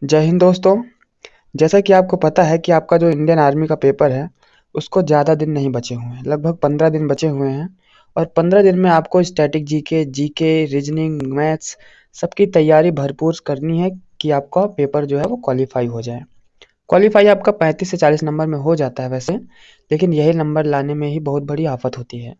जय हिंद दोस्तों। जैसा कि आपको पता है कि आपका जो इंडियन आर्मी का पेपर है उसको ज़्यादा दिन नहीं बचे हुए हैं, लगभग 15 दिन बचे हुए हैं। और 15 दिन में आपको स्टैटिक जीके रीजनिंग मैथ्स सबकी तैयारी भरपूर करनी है कि आपका पेपर जो है वो क्वालिफाई हो जाए। क्वालिफाई आपका 35 से 40 नंबर में हो जाता है वैसे, लेकिन यही नंबर लाने में ही बहुत बड़ी आफत होती है।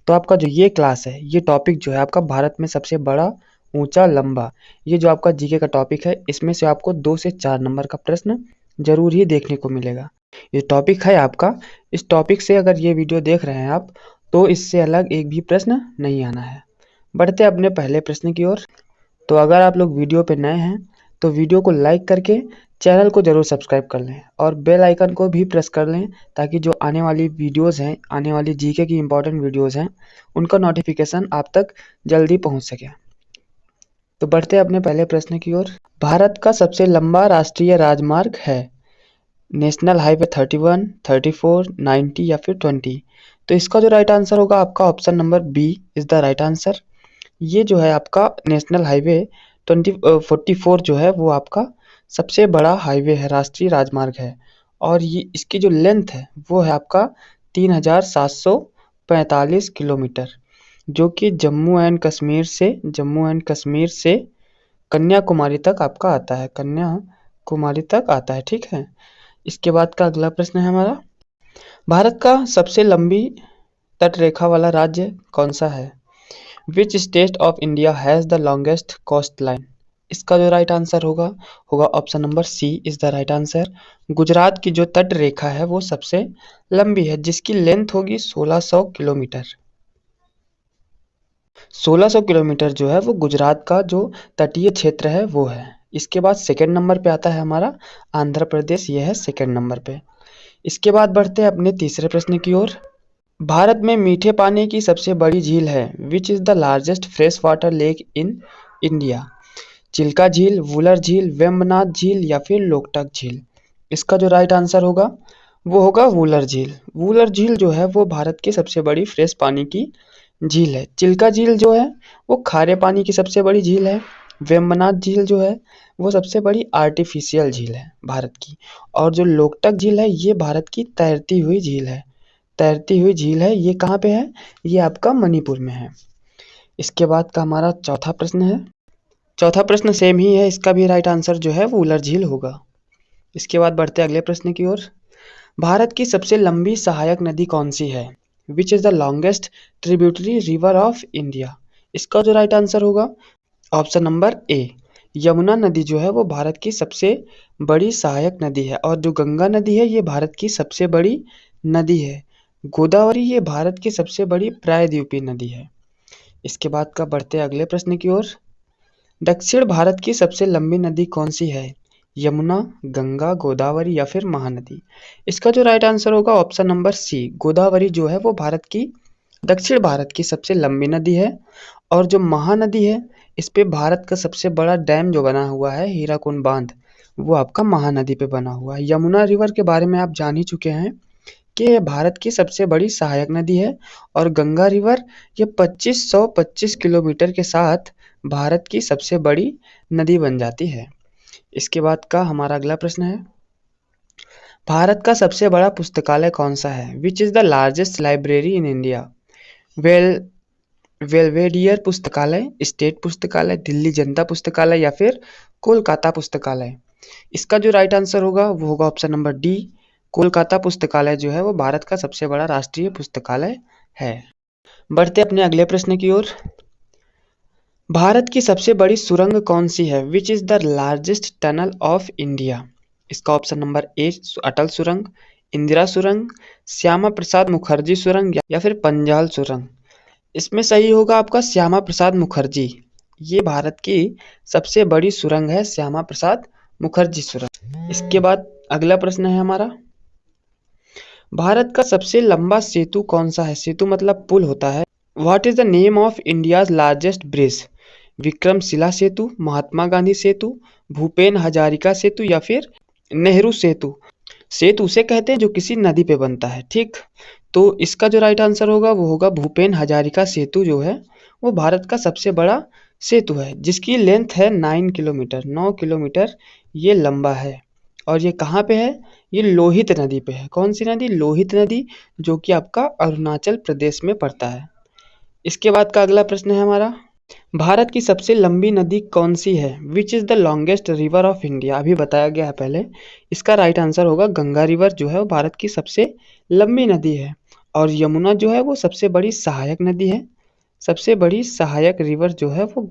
तो आपका जो ये क्लास है, ये टॉपिक जो है आपका भारत में सबसे बड़ा, ऊंचा, लंबा, ये जो आपका जीके का टॉपिक है इसमें से आपको 2 से 4 नंबर का प्रश्न जरूर ही देखने को मिलेगा। ये टॉपिक है आपका। इस टॉपिक से अगर ये वीडियो देख रहे हैं आप, तो इससे अलग एक भी प्रश्न नहीं आना है। बढ़ते अपने पहले प्रश्न की ओर। तो अगर आप लोग वीडियो पे नए हैं तो वीडियो को लाइक करके चैनल को ज़रूर सब्सक्राइब कर लें और बेल आइकन को भी प्रेस कर लें, ताकि जो आने वाली वीडियोस हैं, आने वाली जीके की इंपॉर्टेंट वीडियोस हैं, उनका नोटिफिकेशन आप तक जल्दी पहुंच सके। तो बढ़ते अपने पहले प्रश्न की ओर। भारत का सबसे लंबा राष्ट्रीय राजमार्ग है नेशनल हाईवे 31, 34, 90 या फिर 20। तो इसका जो राइट आंसर होगा आपका option number B is the right answer. ये जो है आपका नेशनल हाईवे 44 जो है वो आपका सबसे बड़ा हाईवे है, राष्ट्रीय राजमार्ग है। और ये इसकी जो लेंथ है वो है आपका 3745 किलोमीटर, जो कि जम्मू एंड कश्मीर से कन्याकुमारी तक आपका आता है, कन्याकुमारी तक आता है, ठीक है। इसके बाद का अगला प्रश्न है हमारा, भारत का सबसे लंबी तट रेखा वाला राज्य कौन सा है? Which state of India has the longest coastline? इसका जो राइट आंसर होगा होगा option number C is the right answer. Gujarat की जो तट रेखा है वो सबसे लंबी है, जिसकी लेंथ होगी 1600 किलोमीटर। 1600 किलोमीटर जो है वो गुजरात का जो तटीय क्षेत्र है वो है। इसके बाद सेकंड नंबर पे आता है हमारा आंध्र प्रदेश, ये है सेकंड नंबर पे। इसके बाद बढ़ते हैं अपने तीसरे प्रश्न की ओर। भारत में मीठे पानी की सबसे बड़ी झील है which is the largest fresh water lake in India? Chilka झील, वुलर झील, वेम्बनाथ झील या फिर लोकटक झील? इसका जो राइट आंसर होगा वो होगा वुलर झील। वुलर झील जो है वो भारत की सबसे बड़ी फ्रेश पानी की झील है। चिल्का झील जो है वो खारे पानी की सबसे बड़ी झील है। वेम्बनाथ झील जो है वो सबसे बड़ी आर्टिफिशियल झील है भारत की। और जो लोकटक झील है ये भारत की तैरती हुई झील है। तैरती हुई झील है, ये कहाँ पे है? ये आपका मणिपुर में है। इसके बाद का हमारा चौथा प्रश्न है। चौथा प्रश्न सेम ही है, इसका भी राइट आंसर जो है वो वुलर झील होगा। इसके बाद बढ़ते अगले प्रश्न की ओर। भारत की सबसे लंबी सहायक नदी कौन सी है? Which is the longest tributary river of India? इसका जो राइट आंसर होगा ऑप्शन नंबर ए, यमुना नदी जो है वो भारत की सबसे बड़ी सहायक नदी है। और जो गंगा नदी है ये भारत की सबसे बड़ी नदी है। गोदावरी ये भारत की सबसे बड़ी प्रायद्वीपीय नदी है। इसके बाद का बढ़ते अगले प्रश्न की ओर। दक्षिण भारत की सबसे लंबी नदी कौन सी है? यमुना, गंगा, गोदावरी या फिर महानदी? इसका जो राइट आंसर होगा ऑप्शन नंबर सी, गोदावरी जो है वो दक्षिण भारत की सबसे लंबी नदी है। और जो महानदी है इस पे भारत का सबसे बड़ा डैम जो बना हुआ है, हीराकुंड बांध, वो आपका महानदी पे बना हुआ है। यमुना रिवर के बारे में आप जान ही चुके हैं कि ये भारत की सबसे बड़ी सहायक नदी है। और गंगा रिवर ये 2525 किलोमीटर के साथ भारत की सबसे बड़ी नदी बन जाती है। इसके बाद का हमारा अगला प्रश्न है, भारत का सबसे बड़ा पुस्तकालय कौन सा है? Which is the largest library in India? Well Belvedere पुस्तकालय, स्टेट पुस्तकालय, दिल्ली जनता पुस्तकालय या फिर कोलकाता पुस्तकालय? इसका जो राइट आंसर होगा वो होगा ऑप्शन नंबर डी, कोलकाता पुस्तकालय जो है वो भारत का सबसे बड़ा राष्ट्रीय पुस्तकालय है। बढ़ते अपने अगले प्रश्न की ओर। भारत की सबसे बड़ी सुरंग कौन सी है? Which is the largest tunnel of India? इसका ऑप्शन नंबर ए, अटल सुरंग, इंदिरा सुरंग, श्यामा प्रसाद मुखर्जी सुरंग या फिर पंजाल सुरंग? इसमें सही होगा आपका श्यामा प्रसाद मुखर्जी। ये भारत की सबसे बड़ी सुरंग है, श्यामा प्रसाद मुखर्जी सुरंग। इसके बाद अगला प्रश्न है हमारा, भारत का सबसे लंबा सेतु कौन सा है? सेतु मतलब पुल होता है। What is the name of India's largest bridge? Vikramshila Setu, Mahatma Gandhi Setu, Bhupen Hazarika Setu या फिर नेहरू सेतु? सेतु उसे कहते हैं जो किसी नदी पे बनता है, ठीक। तो इसका जो राइट आंसर होगा वो होगा भूपेन हजारिका सेतु जो है वो भारत का सबसे बड़ा सेतु है जिसकी लेंथ है 9 किलोमीटर, 9 किलोमीटर ये लंबा है। और ये कहाँ पे है? ये लोहित नदी पे है। कौन सी नदी? लोहित नदी, जो कि आपका अरुणाचल प्रदेश में पड़ता है। इसके बाद का अगला प्रश्न है हमारा, भारत की सबसे लंबी नदी कौन सी है? Which is the longest river of India? अभी बताया गया है पहले। इसका राइट आंसर होगा गंगा रिवर, जो है वो भारत की सबसे लंबी नदी है। और यमुना जो है वो सबसे बड़ी सहायक नदी है। सबसे बड़ी सहायक रिवर जो है वो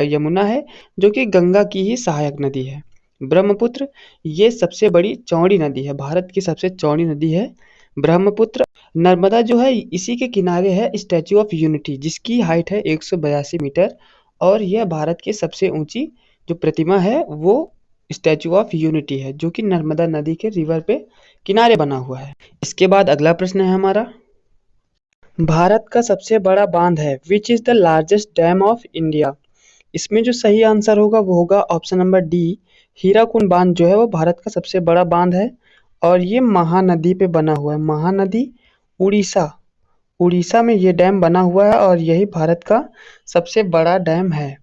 यमुना है, जो कि गंगा की ही सहायक नदी है। ब्रह्मपुत्र ये सबसे बड़ी चौड़ी नदी है, भारत की सबसे चौड़ी नदी है ब्रह्मपुत्र। नर्मदा जो है इसी के किनारे है स्टैचू ऑफ यूनिटी, जिसकी हाइट है 182 मीटर। और यह भारत की सबसे ऊंची जो प्रतिमा है वो स्टैचू ऑफ यूनिटी है, जो कि नर्मदा नदी के रिवर पे किनारे बना हुआ है। इसके बाद अगला प्रश्न है हमारा, भारत का सबसे बड़ा बांध है which is the largest dam of India? इसमें जो सही आंसर होगा वो होगा ऑप्शन नंबर डी, हीराकुंड बांध जो है वो भारत का सबसे बड़ा बांध है। और ये महानदी पे बना हुआ है, महानदी उड़ीसा, उड़ीसा में ये डैम बना हुआ है और यही भारत का सबसे बड़ा डैम है।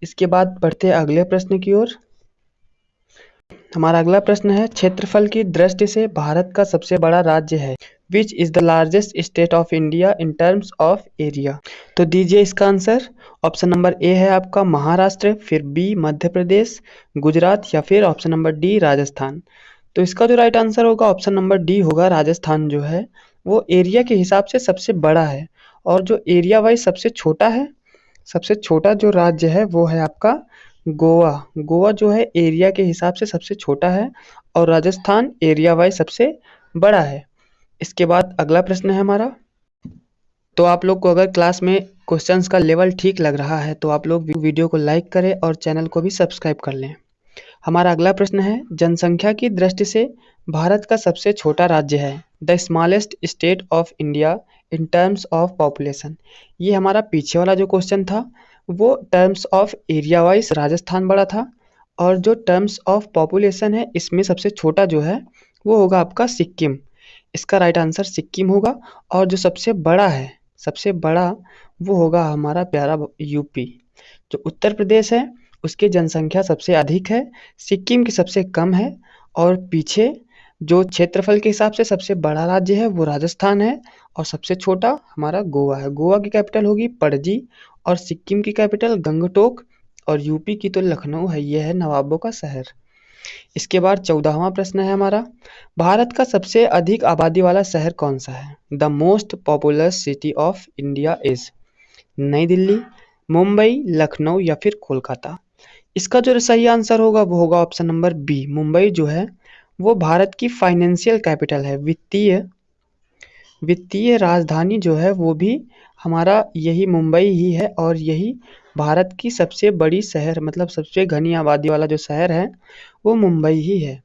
इसके बाद बढ़ते हैं अगले प्रश्न की ओर। हमारा अगला प्रश्न है, क्षेत्रफल की दृष्टि से भारत का सबसे बड़ा राज्य है which is the largest state of India in terms of area? तो दीजिए इसका आंसर। ऑप्शन नंबर ए है आपका महाराष्ट्र, फिर बी मध्य प्रदेश, गुजरात, या फिर ऑप्शन नंबर डी राजस्थान। तो इसका जो राइट आंसर होगा ऑप्शन नंबर डी होगा। राजस्थान जो है वो एरिया के हिसाब से सबसे बड़ा है। और जो एरिया वाइज सबसे छोटा है, सबसे छोटा जो राज्य है वो है आपका गोवा। गोवा जो है एरिया के हिसाब से सबसे छोटा है और राजस्थान एरिया वाइज सबसे बड़ा है। इसके बाद अगला प्रश्न है हमारा। तो आप लोग को अगर क्लास में क्वेश्चंस का लेवल ठीक लग रहा है तो आप लोग वीडियो को लाइक करें और चैनल को भी सब्सक्राइब कर लें। हमारा अगला प्रश्न है, जनसंख्या की दृष्टि से भारत का सबसे छोटा राज्य है the smallest state of India in terms of population. ये हमारा पीछे वाला जो क्वेश्चन था वो terms of area wise Rajasthan बड़ा था, और जो टर्म्स ऑफ पॉपुलेशन है इसमें सबसे छोटा जो है वो होगा आपका सिक्किम। इसका राइट आंसर सिक्किम होगा। और जो सबसे बड़ा है, सबसे बड़ा वो होगा हमारा प्यारा यूपी। जो उत्तर प्रदेश है उसकी जनसंख्या सबसे अधिक है, सिक्किम की सबसे कम है। और पीछे जो क्षेत्रफल के हिसाब से सबसे बड़ा राज्य है वो राजस्थान है, और सबसे छोटा हमारा गोवा है। गोवा की कैपिटल होगी पणजी, और सिक्किम की कैपिटल गंगटोक, और यूपी की तो लखनऊ है, यह है नवाबों का शहर। इसके बाद 14वां प्रश्न है हमारा, भारत का सबसे अधिक आबादी वाला शहर कौन सा है? The most populous city of India is? नई दिल्ली, मुंबई, लखनऊ, या फिर कोलकाता? इसका जो सही आंसर होगा वो होगा ऑप्शन नंबर बी, मुंबई जो है वो भारत की फाइनेंशियल कैपिटल है, वित्तीय वित्तीय राजधानी जो है वो भी हमारा यही मुंबई ही है। और यही भारत की सबसे बड़ी शहर, मतलब सबसे घनी आबादी वाला जो शहर है वो मुंबई ही है।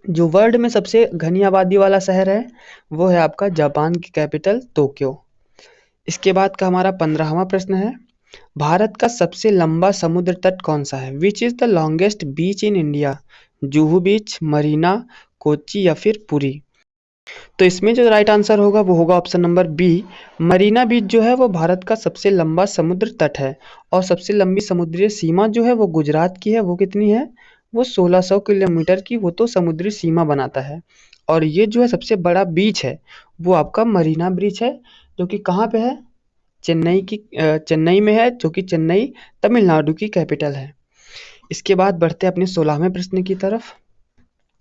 जो वर्ल्ड में सबसे घनी आबादी वाला शहर है वो है आपका जापान की कैपिटल टोक्यो। इसके बाद का हमारा 15वां प्रश्न है, भारत का सबसे लंबा समुद्र तट कौन सा है? Which is the longest beach in India? Juhu beach, Marina, Kochi, या फिर पुरी? तो इसमें जो राइट आंसर होगा वो होगा ऑप्शन नंबर बी, मरीना बीच जो है वो भारत का सबसे लंबा समुद्र तट है। और सबसे लंबी समुद्री सीमा जो है वो गुजरात की है, वो कितनी है? वो 1600 किलोमीटर की वो तो समुद्री सीमा बनाता है। और ये जो है सबसे बड़ा बीच है वो आपका मरीना बीच है, जो कि कहाँ पे है? चेन्नई में है, जो कि चेन्नई तमिलनाडु की कैपिटल है। इसके बाद बढ़ते हैं अपने 16वें प्रश्न की तरफ।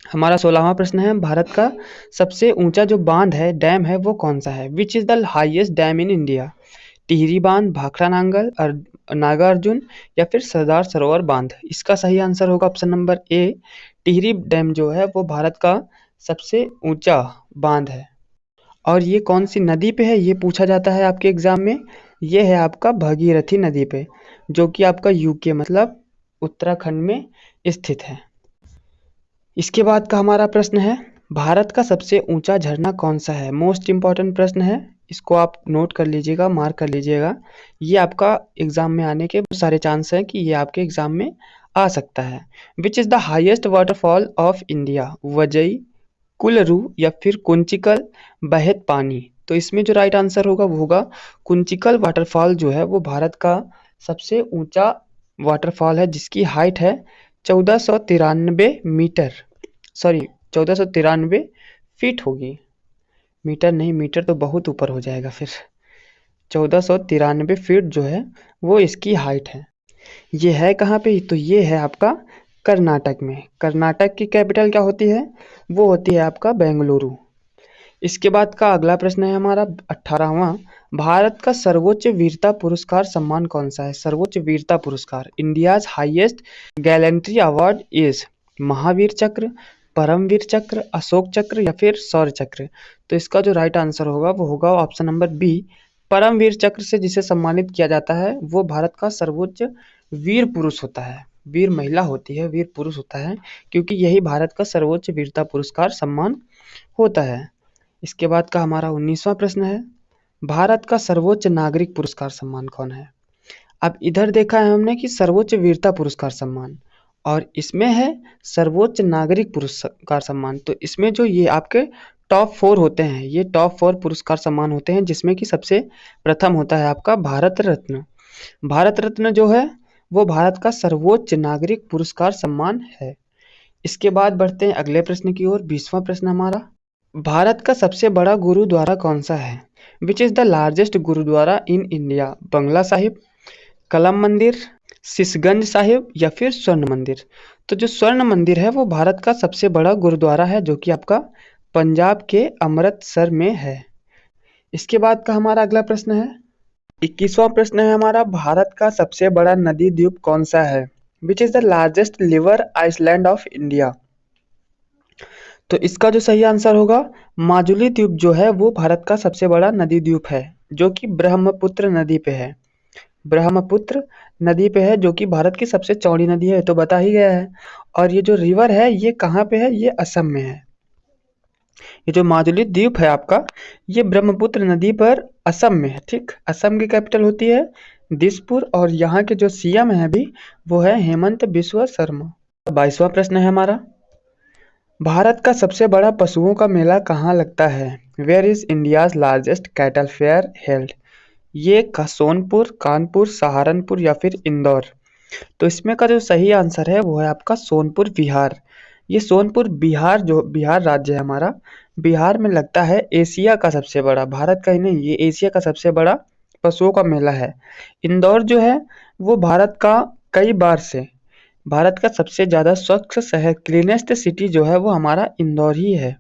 हमारा 16वां प्रश्न है, भारत का सबसे ऊंचा जो बांध है, डैम है, वो कौन सा है? Which is the highest dam in India? Tehri बांध, भाखड़ा नांगल, नागार्जुन, या फिर सरदार सरोवर बांध? इसका सही आंसर होगा option number A, Tehri dam जो है वो भारत का सबसे ऊंचा बांध है। और ये कौन सी नदी पे है ये पूछा जाता है आपके एग्जाम में। ये है आपका भगीरथी नदी पे, जो कि आपका यूके मतलब उत्तराखंड में स्थित है। इसके बाद का हमारा प्रश्न है, भारत का सबसे ऊंचा झरना कौन सा है? मोस्ट इंपॉर्टेंट प्रश्न है, इसको आप नोट कर लीजिएगा, मार्क कर लीजिएगा। ये आपका एग्जाम में आने के बहुत सारे चांस हैं कि ये आपके एग्जाम में आ सकता है। Which is the highest waterfall of India? Vajrai, कुलरू, या फिर कुंचिकल, बहत पानी? तो इसमें जो राइट आंसर होगा वो होगा कुंचिकल वाटरफॉल जो है वो भारत का सबसे ऊंचा वाटरफॉल है जिसकी हाइट है 1493 मीटर, सॉरी 1493 फीट होगी। मीटर नहीं, मीटर तो बहुत ऊपर हो जाएगा फिर। 1493 फीट जो है वो इसकी हाइट है। ये है कहाँ पे? तो ये है आपका कर्नाटक में। कर्नाटक की कैपिटल क्या होती है? वो होती है आपका बेंगलुरु। इसके बाद का अगला प्रश्न है हमारा 18वां। भारत का सर्वोच्च वीरता पुरस्कार सम्मान कौन सा है? सर्वोच्च वीरता पुरस्कार, India's highest gallantry award is Mahavir चक्र, परमवीर चक्र, अशोक चक्र या फिर शौर्य चक्र। तो इसका जो राइट आंसर होगा वो होगा ऑप्शन नंबर बी, परमवीर चक्र से जिसे सम्मानित किया जाता है वो भारत का सर्वोच्च वीर पुरुष होता है। वीर महिला होती है, वीर पुरुष होता है, क्योंकि यही भारत का सर्वोच्च वीरता पुरस्कार सम्मान होता है। इसके बाद का हमारा 19वां प्रश्न है, भारत का सर्वोच्च नागरिक पुरस्कार सम्मान कौन है? अब इधर देखा है हमने कि सर्वोच्च वीरता पुरस्कार सम्मान, और इसमें है सर्वोच्च नागरिक पुरस्कार सम्मान। तो इसमें जो ये आपके टॉप 4 होते हैं, ये टॉप 4 पुरस्कार सम्मान होते हैं, जिसमें कि सबसे प्रथम होता है आपका भारत रत्न। भारत रत्न जो है वो भारत का सर्वोच्च नागरिक पुरस्कार सम्मान है। इसके बाद बढ़ते हैं अगले प्रश्न की ओर। 20वां प्रश्न हमारा, भारत का सबसे बड़ा गुरुद्वारा कौन सा है? Which is the largest gurdwara in India? Bangla Sahib, कलम मंदिर, सिसगंज साहिब या फिर स्वर्ण मंदिर। तो जो स्वर्ण मंदिर है वो भारत का सबसे बड़ा गुरुद्वारा है, जो कि आपका पंजाब के अमृतसर में है। इसके बाद का हमारा अगला प्रश्न है 21वां प्रश्न है हमारा, भारत का सबसे बड़ा नदी द्वीप कौन सा है? Which is the largest river island of India? तो इसका जो सही आंसर होगा, माजुली द्वीप जो है वो भारत का सबसे बड़ा नदी द्वीप है, जो कि ब्रह्मपुत्र नदी पे है। ब्रह्मपुत्र नदी पे है, जो कि भारत की सबसे चौड़ी नदी है, तो बता ही गया है। और ये जो रिवर है ये कहाँ पे है? ये असम में है। ये जो माजुली द्वीप है आपका, ये ब्रह्मपुत्र नदी पर असम में है। ठीक, असम की कैपिटल होती है दिसपुर, और यहाँ के जो सीएम है अभी वो है हेमंत बिस्वा शर्मा। 22वां प्रश्न है हमारा, भारत का सबसे बड़ा पशुओं का मेला कहाँ लगता है? Where is India's largest cattle fair held? ये सोनपुर, कानपुर, सहारनपुर या फिर इंदौर? तो इसमें का जो सही आंसर है वो है आपका सोनपुर, बिहार। ये सोनपुर बिहार, जो बिहार राज्य है हमारा, बिहार में लगता है एशिया का सबसे बड़ा, भारत का ही नहीं, ये एशिया का सबसे बड़ा पशुओं का मेला है। इंदौर जो है वो भारत का कई बार से भारत का सबसे ज़्यादा स्वच्छ शहर, क्लीनेस्ट सिटी जो है वो हमारा इंदौर ही है।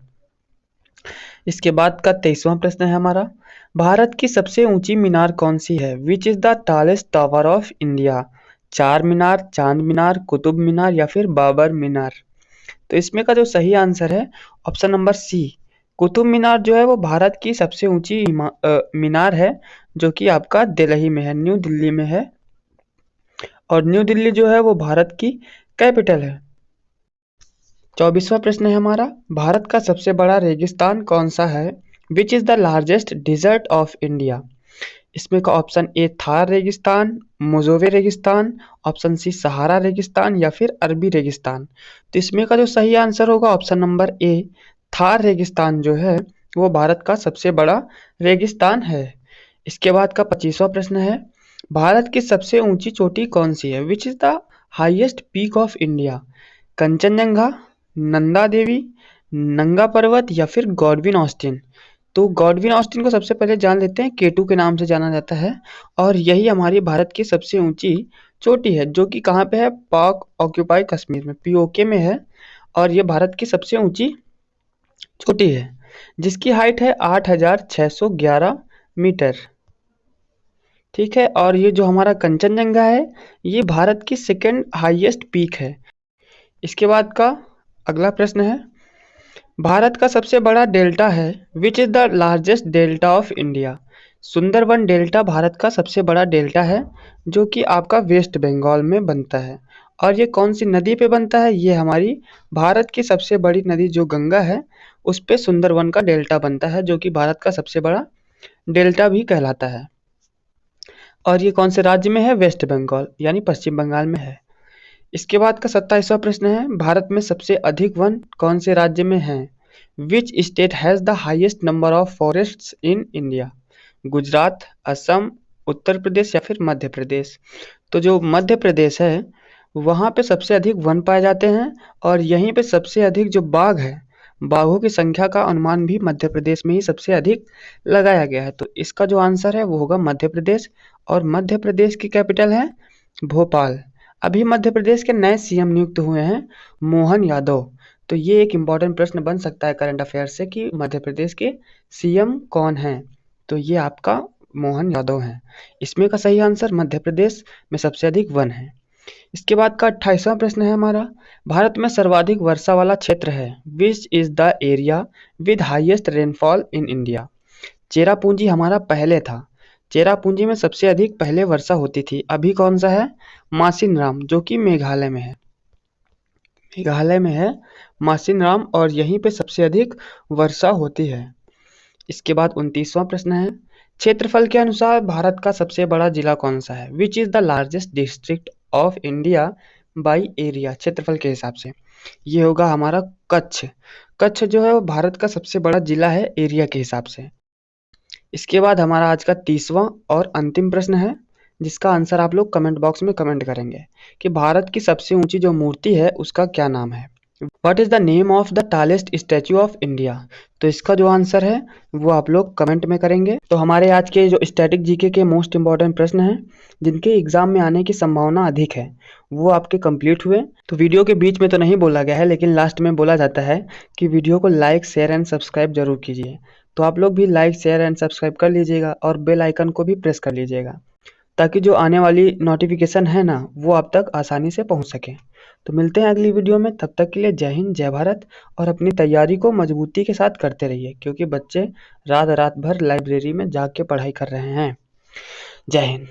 इसके बाद का 23वां प्रश्न है हमारा, भारत की सबसे ऊंची मीनार कौन सी है? Which is the tallest tower of India? चार मीनार, चांद मीनार, कुतुब मीनार या फिर बाबर मीनार? तो इसमें का जो सही आंसर है ऑप्शन नंबर सी, कुतुब मीनार जो है वो भारत की सबसे ऊंची मीनार है, जो कि आपका दिल्ली में है, न्यू दिल्ली में है। और न्यू दिल्ली जो है वो भारत की कैपिटल है। 24वां प्रश्न है हमारा, भारत का सबसे बड़ा रेगिस्तान कौन सा है? Which is the largest desert of India? इसमें का ऑप्शन ए थार रेगिस्तान, मोजोवे रेगिस्तान, ऑप्शन सी सहारा रेगिस्तान या फिर अरबी रेगिस्तान? तो इसमें का जो सही आंसर होगा ऑप्शन नंबर ए, थार रेगिस्तान जो है वो भारत का सबसे बड़ा रेगिस्तान है। इसके बाद का 25वां प्रश्न है, भारत की सबसे ऊंची चोटी कौन सी है? Which is the highest peak of India? Kangchenjunga, Nanda Devi, Nanga Parbat या फिर गॉडविन ऑस्टिन? तो गॉडविन ऑस्टिन को सबसे पहले जान लेते हैं, केटू के नाम से जाना जाता है, और यही हमारी भारत की सबसे ऊंची चोटी है, जो कि कहाँ पे है? पाक ऑक्यूपाई कश्मीर में, पीओके में है। और ये भारत की सबसे ऊंची चोटी है, जिसकी हाइट है 8611 मीटर। ठीक है, और ये जो हमारा कंचनजंगा है ये भारत की सेकेंड हाईएस्ट पीक है। इसके बाद का अगला प्रश्न है, भारत का सबसे बड़ा डेल्टा है, which is the largest delta of India? Sundarban delta Bharat का सबसे बड़ा डेल्टा है, जो कि आपका वेस्ट बंगाल में बनता है। और ये कौन सी नदी पे बनता है? ये हमारी भारत की सबसे बड़ी नदी जो गंगा है उस पे सुंदरबन का डेल्टा बनता है, जो कि भारत का सबसे बड़ा डेल्टा भी कहलाता है। और ये कौन से राज्य में है? वेस्ट बंगाल यानी पश्चिम बंगाल में है। इसके बाद का 27वां प्रश्न है, भारत में सबसे अधिक वन कौन से राज्य में हैं? Which state has the highest number of forests in India? Gujarat, Assam, Uttar Pradesh या फिर मध्य प्रदेश? तो जो मध्य प्रदेश है, वहाँ पे सबसे अधिक वन पाए जाते हैं और यहीं पे सबसे अधिक जो बाघ है, बाघों की संख्या का अनुमान भी मध्य प्रदेश में ही सबसे अधिक लगाया गया है। तो इसका जो आंसर है वो होगा मध्य प्रदेश, और मध्य प्रदेश की कैपिटल है भोपाल। अभी मध्य प्रदेश के नए सीएम नियुक्त हुए हैं, मोहन यादव। तो ये एक इम्पॉर्टेंट प्रश्न बन सकता है करंट अफेयर से कि मध्य प्रदेश के सीएम कौन हैं? तो ये आपका मोहन यादव हैं। इसमें का सही आंसर मध्य प्रदेश में सबसे अधिक वन है। इसके बाद का 28वां प्रश्न है हमारा, भारत में सर्वाधिक वर्षा वाला क्षेत्र है, which is the area with highest rainfall in India? Cherrapunji हमारा पहले था, चेरापूंजी में सबसे अधिक पहले वर्षा होती थी। अभी कौन सा है? मासिनराम, जो कि मेघालय में है। मेघालय में है मासिनराम, और यहीं पे सबसे अधिक वर्षा होती है। इसके बाद 29वां प्रश्न है, क्षेत्रफल के अनुसार भारत का सबसे बड़ा जिला कौन सा है? Which is the largest district of India by area? क्षेत्रफल के हिसाब से ये होगा हमारा कच्छ। कच्छ जो है वो भारत का सबसे बड़ा जिला है एरिया के हिसाब से। इसके बाद हमारा आज का 30वां और अंतिम प्रश्न है, जिसका आंसर आप लोग कमेंट बॉक्स में कमेंट करेंगे कि भारत की सबसे ऊंची जो मूर्ति है उसका क्या नाम है? What is the name of the tallest statue of India? तो इसका जो आंसर है वो आप लोग कमेंट में करेंगे। तो हमारे आज के जो स्टैटिक जीके के मोस्ट इंपॉर्टेंट प्रश्न हैं, जिनके एग्जाम में आने की संभावना अधिक है, वो आपके कंप्लीट हुए। तो वीडियो के बीच में तो नहीं बोला गया है, लेकिन लास्ट में बोला जाता है कि वीडियो को लाइक, शेयर एंड सब्सक्राइब जरूर कीजिए। तो आप लोग भी लाइक, शेयर एंड सब्सक्राइब कर लीजिएगा और बेल आइकन को भी प्रेस कर लीजिएगा, ताकि जो आने वाली नोटिफिकेशन है ना, वो आप तक आसानी से पहुंच सके। तो मिलते हैं अगली वीडियो में, तब तक के लिए जय हिंद, जय भारत। और अपनी तैयारी को मजबूती के साथ करते रहिए, क्योंकि बच्चे रात रात भर लाइब्रेरी में जाग के पढ़ाई कर रहे हैं। जय हिंद।